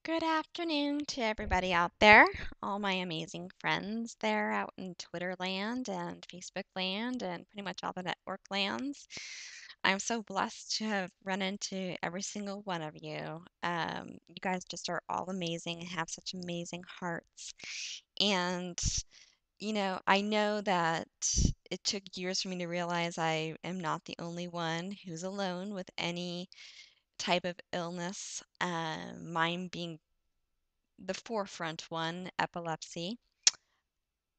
Good afternoon to everybody out there, all my amazing friends there out in Twitter land and Facebook land and pretty much all the network lands. I'm so blessed to have run into every single one of you. You guys just are all amazing and have such amazing hearts. And, I know that it took years for me to realize I am not the only one who's alone with any type of illness, mine being the forefront one, epilepsy.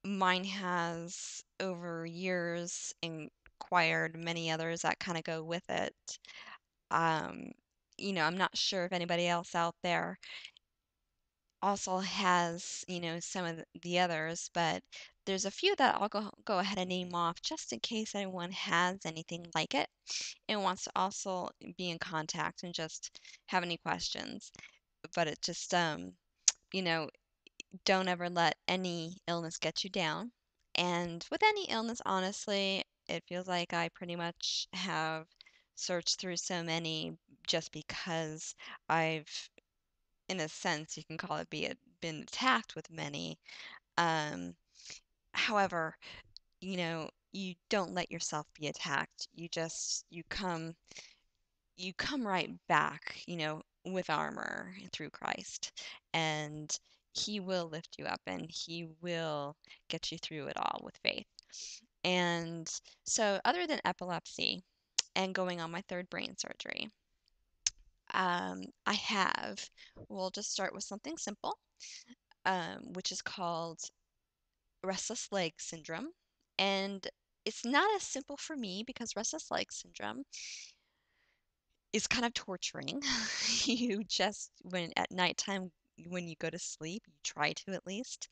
Mine has over years acquired many others that kind of go with it. Um, I'm not sure if anybody else out there also has, some of the others, but there's a few that I'll go ahead and name off just in case anyone has anything like it and wants to also be in contact and just have any questions. But it just, you know, don't ever let any illness get you down. And with any illness, honestly, it feels like I pretty much have searched through so many just because I've, in a sense, you can call it been attacked with many. Um, However, you don't let yourself be attacked. You come right back, with armor through Christ. And He will lift you up and He will get you through it all with faith. And so, other than epilepsy and going on my third brain surgery, we'll just start with something simple, which is called restless leg syndrome. And it's not as simple for me because restless leg syndrome is kind of torturing. You just, when at nighttime, when you go to sleep, you try to at least,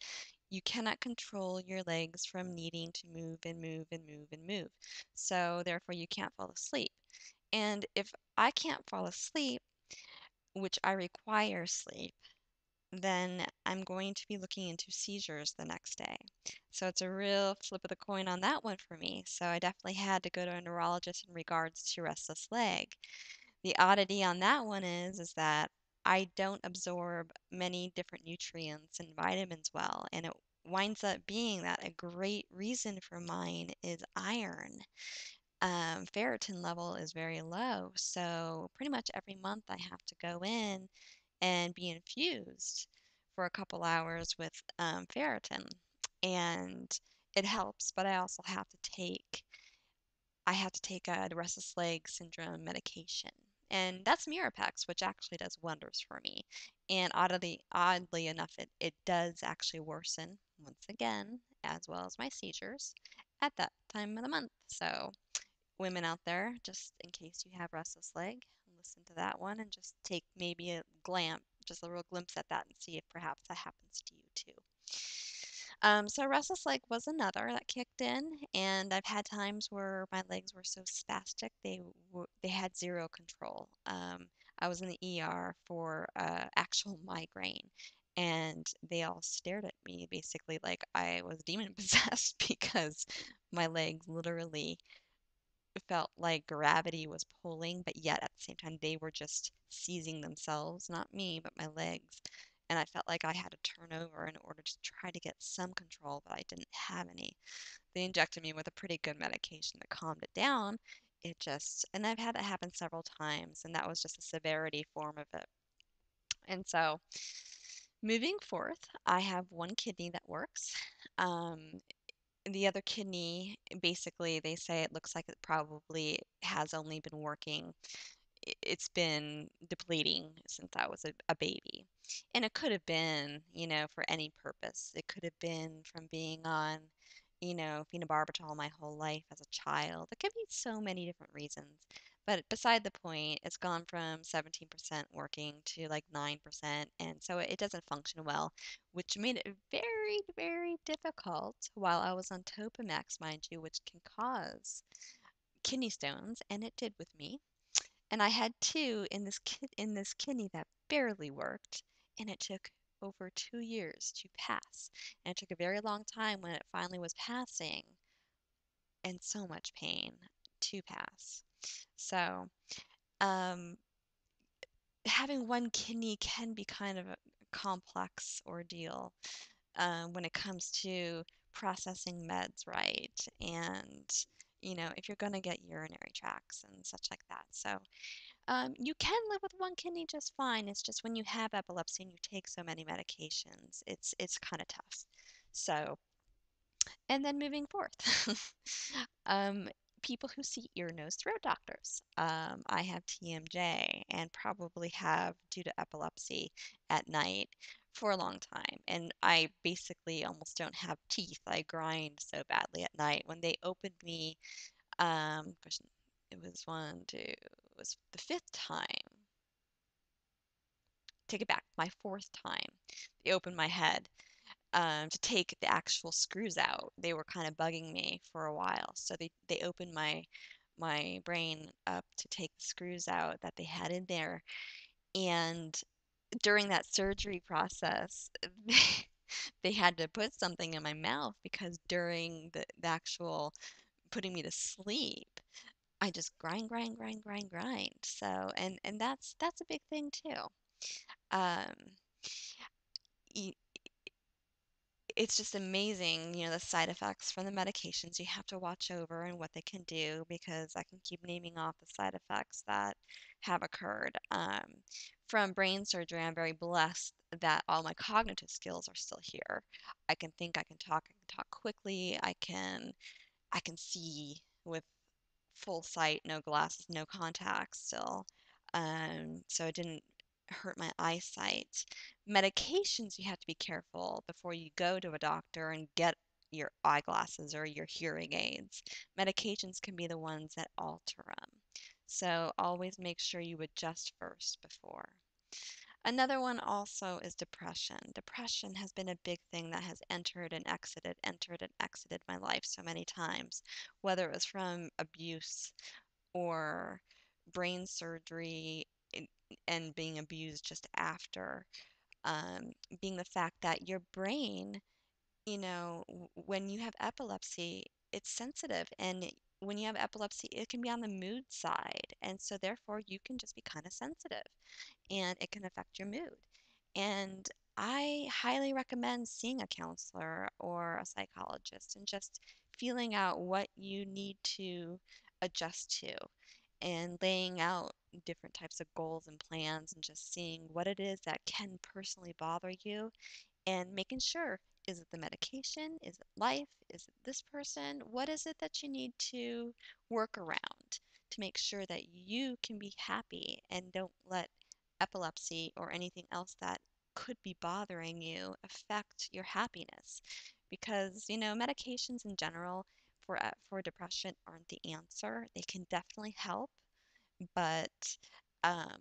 you cannot control your legs from needing to move and move and move and move. So therefore, you can't fall asleep. And if I can't fall asleep, which I require sleep, then I'm going to be looking into seizures the next day. So it's a real flip of the coin on that one for me. So I definitely had to go to a neurologist in regards to restless leg. The oddity on that one is that I don't absorb many different nutrients and vitamins well, and it winds up being that a great reason for mine is iron. Ferritin level is very low, so pretty much every month I have to go in and be infused for a couple hours with ferritin, and it helps. But I have to take a restless leg syndrome medication, and that's Mirapex, which actually does wonders for me. And oddly enough, it does actually worsen once again, as well as my seizures at that time of the month. So, women out there, just in case you have restless leg, listen to that one and just take maybe just a real glimpse at that and see if perhaps that happens to you too. So restless leg was another that kicked in, and I've had times where my legs were so spastic they had zero control. I was in the ER for actual migraine, and they all stared at me basically like I was demon possessed because my legs literally felt like gravity was pulling, but yet at the same time they were just seizing themselves, not me, but my legs. And I felt like I had to turn over in order to try to get some control, but I didn't have any. They injected me with a pretty good medication that calmed it down. And I've had that happen several times, and that was just a severity form of it. And so, moving forth, I have one kidney that works. Um, the other kidney, basically, they say it looks like it probably has only been working. It's been depleting since I was a baby. And it could have been, for any purpose. It could have been from being on, phenobarbital my whole life as a child. It could be so many different reasons. But beside the point, it's gone from 17% working to like 9%. And so it doesn't function well, which made it very, very difficult while I was on Topamax, mind you, which can cause kidney stones, and it did with me. And I had two in this kidney that barely worked, and it took over 2 years to pass. And it took a very long time when it finally was passing, and so much pain to pass. So, um, having one kidney can be kind of a complex ordeal when it comes to processing meds right. And, if you're going to get urinary tracts and such like that. So, you can live with one kidney just fine. It's just when you have epilepsy and you take so many medications, it's kind of tough. So, and then moving forth, um, people who see ear, nose, throat doctors. I have TMJ and probably have due to epilepsy at night for a long time. And I basically almost don't have teeth. I grind so badly at night. When they opened me, gosh, it was it was the fifth time. Take it back, my fourth time. They opened my head to take the actual screws out. They were kind of bugging me for a while. So they opened my brain up to take the screws out that they had in there. And during that surgery process, they had to put something in my mouth because during the actual putting me to sleep, I just grind, grind, grind, grind, grind. So, and that's a big thing too. Um, it's just amazing, the side effects from the medications you have to watch over and what they can do because I can keep naming off the side effects that have occurred. From brain surgery, I'm very blessed that all my cognitive skills are still here. I can think, I can talk quickly, I can see with full sight, no glasses, no contacts still. So it didn't hurt my eyesight. Medications, you have to be careful before you go to a doctor and get your eyeglasses or your hearing aids. Medications can be the ones that alter them. So always make sure you adjust first before. Another one also is depression. Depression has been a big thing that has entered and exited my life so many times, whether it was from abuse or brain surgery and being abused just after. Being the fact that your brain, when you have epilepsy, it's sensitive. And when you have epilepsy, it can be on the mood side. And so, therefore, you can just be kind of sensitive and it can affect your mood. And I highly recommend seeing a counselor or a psychologist and just feeling out what you need to adjust to and laying out different types of goals and plans and just seeing what it is that can personally bother you and making sure, is it the medication? Is it life? Is it this person? What is it that you need to work around to make sure that you can be happy and don't let epilepsy or anything else that could be bothering you affect your happiness? Because, medications in general for depression aren't the answer. They can definitely help, but um,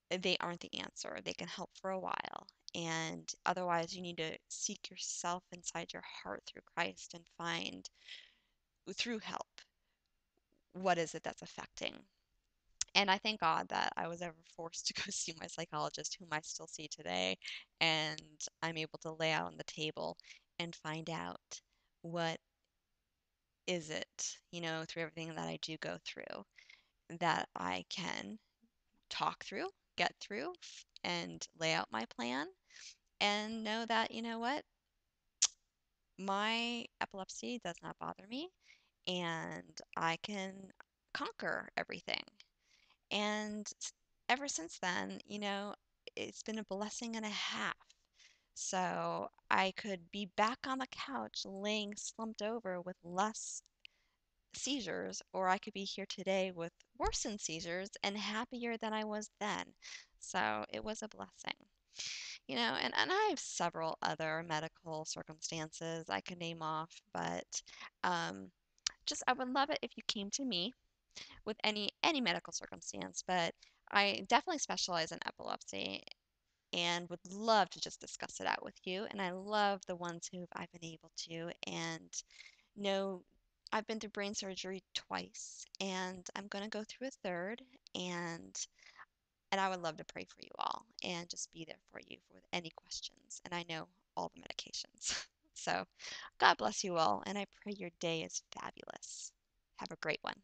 they aren't the answer. They can help for a while. And otherwise, you need to seek yourself inside your heart through Christ and find through help what is it that's affecting. And I thank God that I was ever forced to go see my psychologist, whom I still see today, and I'm able to lay out on the table and find out what is it, through everything that I do go through, that I can talk through, get through, and lay out my plan and know that, what, my epilepsy does not bother me and I can conquer everything. And ever since then, it's been a blessing and a half. So I could be back on the couch laying slumped over with less seizures, or I could be here today with worsened seizures and happier than I was then. So it was a blessing. And I have several other medical circumstances I can name off, but um, just I would love it if you came to me with any medical circumstance, but I definitely specialize in epilepsy and would love to just discuss it out with you. And I love the ones who I've been able to and know I've been through brain surgery twice and I'm going to go through a third and I would love to pray for you all and just be there for you with any questions. And I know all the medications. So God bless you all, and I pray your day is fabulous. Have a great one.